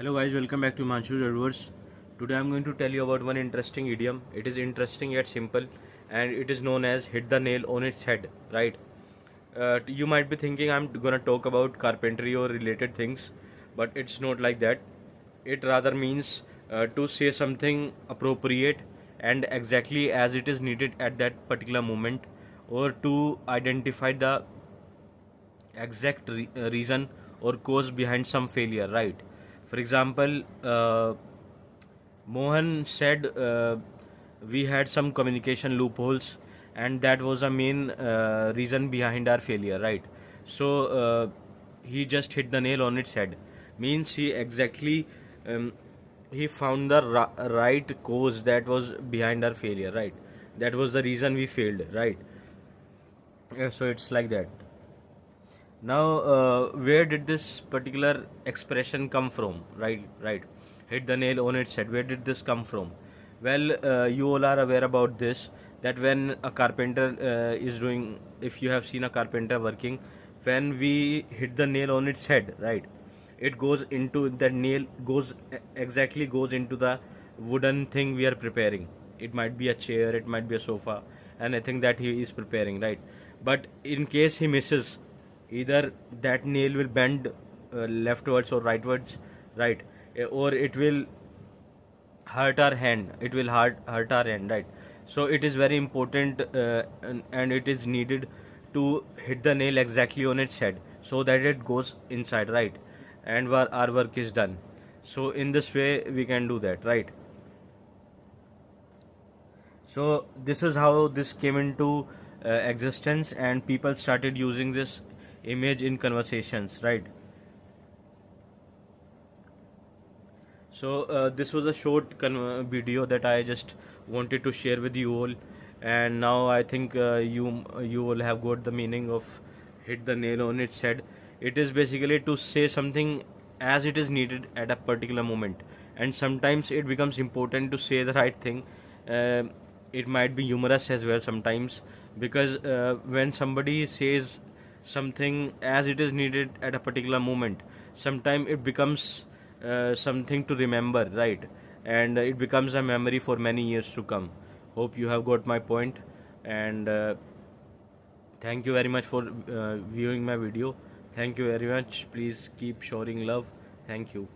Hello guys, welcome back to Manshu's Adverse. Today I'm going to tell you about one interesting idiom. It is interesting yet simple, and it is known as hit the nail on its head, right? You might be thinking I'm gonna talk about carpentry or related things, but it's not like that. It rather means to say something appropriate and exactly as it is needed at that particular moment, or to identify the exact reason or cause behind some failure, right? For example, Mohan said we had some communication loopholes, and that was the main reason behind our failure, right? So he just hit the nail on its head. Means he exactly he found the right cause that was behind our failure, right? That was the reason we failed, right? So it's like that. Now, where did this particular expression come from? Right. Hit the nail on its head. Where did this come from? Well, you all are aware about this. That when a carpenter is doing, if you have seen a carpenter working, when we hit the nail on its head, right? It goes into the nail goes exactly goes into the wooden thing we are preparing. It might be a chair, it might be a sofa, anything that he is preparing, right? But in case he misses, either that nail will bend leftwards or rightwards, right? Or it will hurt our hand, it will hurt our hand, right? So it is very important, and it is needed to hit the nail exactly on its head so that it goes inside, right? And our work is done. So in this way we can do that, right? So this is how this came into existence, and people started using this image in conversations, right? So this was a short video that I just wanted to share with you all, and now I think you will have got the meaning of hit the nail on its head. It is basically to say something as it is needed at a particular moment, and sometimes it becomes important to say the right thing. Uh, it might be humorous as well sometimes, because when somebody says something as it is needed at a particular moment, sometimes it becomes something to remember, right? And it becomes a memory for many years to come. Hope you have got my point, and thank you very much for viewing my video. Thank you very much. Please keep showing love. Thank you.